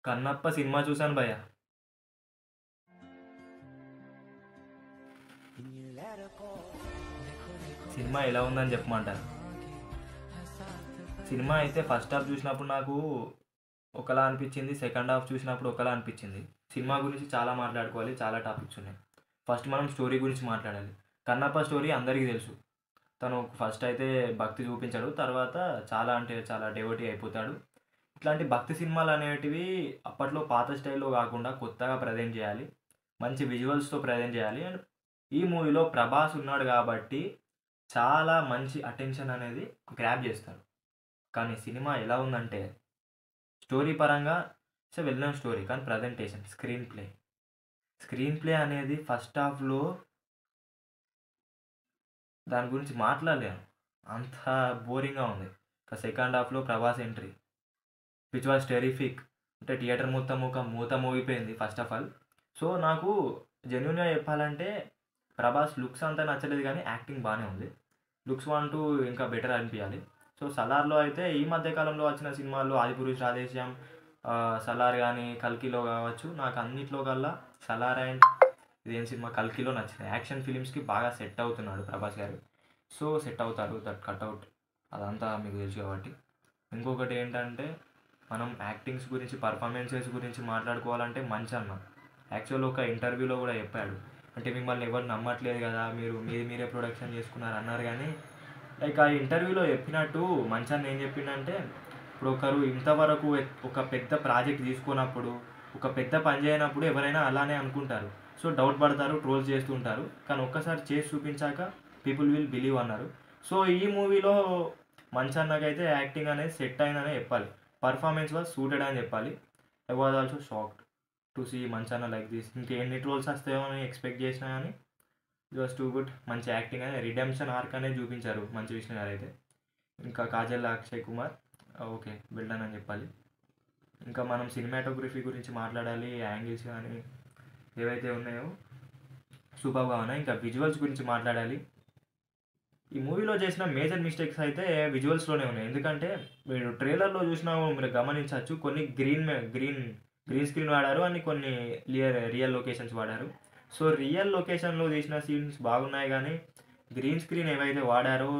Kannappa cinema చూసాను భయ్య. Cinema ఎలా ఉందని చెప్పమంటారు. సినిమా అయితే ఫస్ట్ హాఫ్ చూసినప్పుడు నాకు ఒకలా అనిపించింది, సెకండ్ హాఫ్ చూసినప్పుడు ఒకలా అనిపించింది. సినిమా గురించి చాలా మాట్లాడుకోవాలి, చాలా టాపిక్స్ ఉన్నాయి. ఫస్ట్ మనం స్టోరీ గురించి మాట్లాడాలి. కన్నప్ప స్టోరీ అందరికీ తెలుసు. తను ఫస్ట్ అయితే భక్తి చూపించాడు, తర్వాత చాలా అంటే చాలా డెవోటీ అయిపోతాడు. ఇట్లాంటి భక్తి సినిమాలు అనేటివి అప్పట్లో పాత స్టైల్లో కాకుండా కొత్తగా ప్రజెంట్ చేయాలి, మంచి విజువల్స్తో ప్రజెంట్ చేయాలి. అండ్ ఈ మూవీలో ప్రభాస్ ఉన్నాడు కాబట్టి చాలా మంచి అటెన్షన్ అనేది గ్రాప్ చేస్తారు. కానీ సినిమా ఎలా ఉందంటే స్టోరీ పరంగా it's a well known story, కానీ ప్రజెంటేషన్ స్క్రీన్ ప్లే అనేది ఫస్ట్ హాఫ్లో దాని గురించి మాట్లాడలేను, అంత బోరింగ్గా ఉంది. ఇంకా సెకండ్ హాఫ్లో Prabhas entry which was terrific. అంటే థియేటర్ మొత్తం ఒక మూత మోగిపోయింది ఫస్ట్ ఆఫ్ ఆల్. సో నాకు జెన్యున్గా చెప్పాలంటే ప్రభాస్ లుక్స్ అంతా నచ్చలేదు, కానీ యాక్టింగ్ బాగానే ఉంది. లుక్స్ వాంటూ ఇంకా బెటర్ అనిపించాలి. సో సలార్లో అయితే ఈ మధ్య కాలంలో వచ్చిన సినిమాల్లో ఆదిపురుష్, రాధేశ్యామ్, సలార్ కానీ కల్కిలో కావచ్చు, నాకు అన్నిట్లో కల్లా సలార్ అండ్ ఇదేం సినిమా కల్కిలో నచ్చింది. యాక్షన్ ఫిలిమ్స్కి బాగా సెట్ అవుతున్నాడు ప్రభాస్ గారు. సో సెట్ అవుతారు, దట్ కట్అవుట్ అదంతా మీకు తెలుసు కాబట్టి. ఇంకొకటి ఏంటంటే మనం యాక్టింగ్స్ గురించి, పర్ఫార్మెన్సెస్ గురించి మాట్లాడుకోవాలంటే మంచి అన్న యాక్చువల్ ఒక ఇంటర్వ్యూలో కూడా చెప్పాడు. అంటే మిమ్మల్ని ఎవరు నమ్మట్లేదు కదా, మీరే ప్రొడక్షన్ చేసుకున్నారు అన్నారు. కానీ లైక్ ఆ ఇంటర్వ్యూలో చెప్పినట్టు మంచాన్ని ఏం చెప్పిండంటే, ఇప్పుడు ఒకరు ఇంతవరకు ఒక పెద్ద ప్రాజెక్ట్ తీసుకున్నప్పుడు, ఒక పెద్ద పని చేయనప్పుడు ఎవరైనా అలానే అనుకుంటారు. సో డౌట్ పడతారు, ట్రోల్స్ చేస్తూ ఉంటారు. కానీ ఒక్కసారి చేసి చూపించాక పీపుల్ విల్ బిలీవ్ అన్నారు. సో ఈ మూవీలో మంచన్నకైతే యాక్టింగ్ అనేది సెట్ అయిందనే చెప్పాలి. పర్ఫార్మెన్స్ వాజ్ సూటెడ్ అని చెప్పాలి. I was also shocked to see మంచన్న లైక్ దిస్. ఇంకెన్ని ట్రోల్స్ వస్తాయో అని ఎక్స్పెక్ట్ చేసినా కానీ ఇట్ వాస్ టూ గుడ్. మంచి యాక్టింగ్ అనేది, రిడెంప్షన్ ఆర్క్ అనేది చూపించారు మంచి విష్ణు గారు అయితే. ఇంకా కాజల్, అక్షయ్ కుమార్ ఓకే బిల్డన్ అని చెప్పాలి. ఇంకా మనం సినిమాటోగ్రఫీ గురించి మాట్లాడాలి. యాంగిల్స్ కానీ ఏవైతే ఉన్నాయో సూపర్గా ఉన్నాయి. ఇంకా విజువల్స్ గురించి మాట్లాడాలి. ఈ మూవీలో చేసిన మేజర్ మిస్టేక్స్ అయితే విజువల్స్లోనే ఉన్నాయి. ఎందుకంటే మీరు ట్రైలర్లో చూసినా మీరు గమనించవచ్చు, కొన్ని గ్రీన్ స్క్రీన్ వాడారు అని కొన్ని రియల్ లొకేషన్స్ వాడారు. సో రియల్ లొకేషన్లో తీసిన సీన్స్ బాగున్నాయి, కానీ గ్రీన్ స్క్రీన్ ఏవైతే వాడారో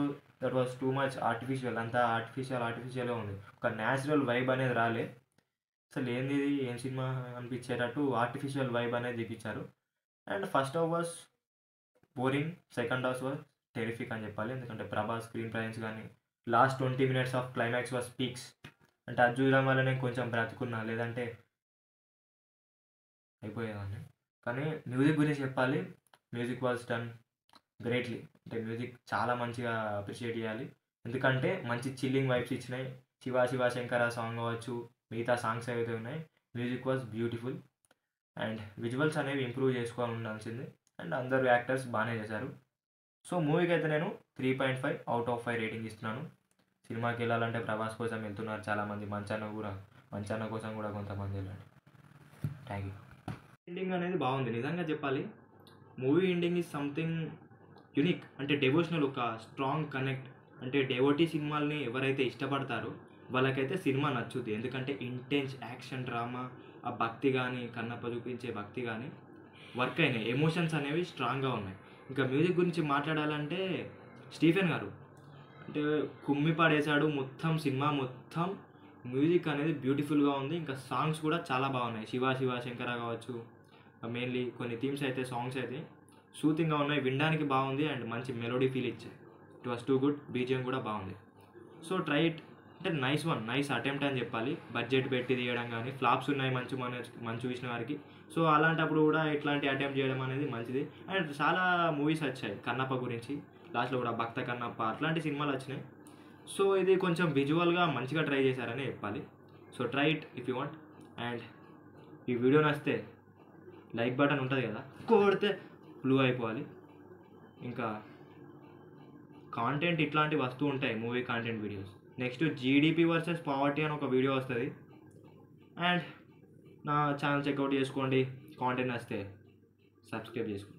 that was too much artificial. అంతా ఆర్టిఫిషియల్గా ఉంది. ఒక న్యాచురల్ వైబ్ అనేది రాలే. అసలు ఏంది ఏం సినిమా అనిపించేటట్టు ఆర్టిఫిషియల్ వైబ్ అనేది చూపించారు. And first half was boring, second half was terrific అని చెప్పాలి. ఎందుకంటే ప్రభాస్ స్క్రీన్ ప్రెజెన్స్ కానీ last 20 minutes of climax was peaks. అంటే అది చూడడం వల్ల నేను కొంచెం బ్రతుకున్నా, లేదంటే అయిపోయేదాన్ని. కానీ మ్యూజిక్ గురించి చెప్పాలి. Music was done greatly. అంటే మ్యూజిక్ చాలా మంచిగా అప్రిషియేట్ చేయాలి. ఎందుకంటే మంచి చిల్లింగ్ వైబ్స్ ఇచ్చినాయి. శివ శంకర సాంగ్ కావచ్చు, మిగతా సాంగ్స్ ఏవైతే ఉన్నాయి, music was beautiful. And visuals అనేవి ఇంప్రూవ్ చేసుకోవాలి ఉండాల్సింది. అండ్ అందరు యాక్టర్స్ బాగానే చేశారు. సో మూవీకి అయితే నేను 3.5 అవుట్ ఆఫ్ 5 రేటింగ్ ఇస్తున్నాను. సినిమాకి వెళ్ళాలంటే ప్రభాస్ కోసం వెళ్తున్నారు చాలామంది, మంచన్న కోసం కూడా కొంతమంది వెళ్ళండి. Thank you. ఎండింగ్ అనేది బాగుంది నిజంగా చెప్పాలి. Movie ending is something unique. అంటే డెవోషనల్, ఒక స్ట్రాంగ్ కనెక్ట్. అంటే డెవోటీ సినిమాల్ని ఎవరైతే ఇష్టపడతారో వాళ్ళకైతే సినిమా నచ్చుద్ది. ఎందుకంటే ఇంటెన్స్ యాక్షన్ డ్రామా, ఆ భక్తి కానీ కన్నప్ప చూపించే భక్తి కానీ వర్క్ అయినాయి. ఎమోషన్స్ అనేవి స్ట్రాంగ్గా ఉన్నాయి. ఇంకా మ్యూజిక్ గురించి మాట్లాడాలంటే స్టీఫెన్ గారు అంటే కుమ్మి పడేశాడు మొత్తం. సినిమా మొత్తం మ్యూజిక్ అనేది బ్యూటిఫుల్గా ఉంది. ఇంకా సాంగ్స్ కూడా చాలా బాగున్నాయి. శివ శంకర కావచ్చు, మెయిన్లీ కొన్ని థీమ్స్ అయితే, సాంగ్స్ అయితే సూతింగ్గా ఉన్నాయి, వినడానికి బాగుంది. అండ్ మంచి మెలోడీ ఫీల్ ఇచ్చాయి. It was too good. BGM కూడా బాగుంది. So try it. అంటే నైస్ అటెంప్ట్ అని చెప్పాలి. బడ్జెట్ పెట్టి తీయడం కానీ, ఫ్లాప్స్ ఉన్నాయి మంచు విష్ణు గారికి. సో అలాంటప్పుడు కూడా ఇట్లాంటి అటెంప్ట్ చేయడం అనేది మంచిది. అండ్ చాలా మూవీస్ వచ్చాయి కన్నప్ప గురించి, లాస్ట్లో కూడా భక్త కన్నప్ప అట్లాంటి సినిమాలు వచ్చినాయి. సో ఇది కొంచెం విజువల్గా మంచిగా ట్రై చేశారని చెప్పాలి. So try it if you want. And ఈ వీడియో నచ్చితే లైక్ బటన్ ఉంటుంది కదా, కొడితే బ్లూ అయిపోవాలి. ఇంకా కాంటెంట్ ఇట్లాంటి వస్తూ ఉంటాయి, movie content videos. Next GDP versus poverty అని ఒక వీడియో వస్తుంది. అండ్ నా ఛానల్ చెక్అవుట్ చేసుకోండి. కాంటెంట్ వస్తే సబ్స్క్రైబ్ చేసుకోండి.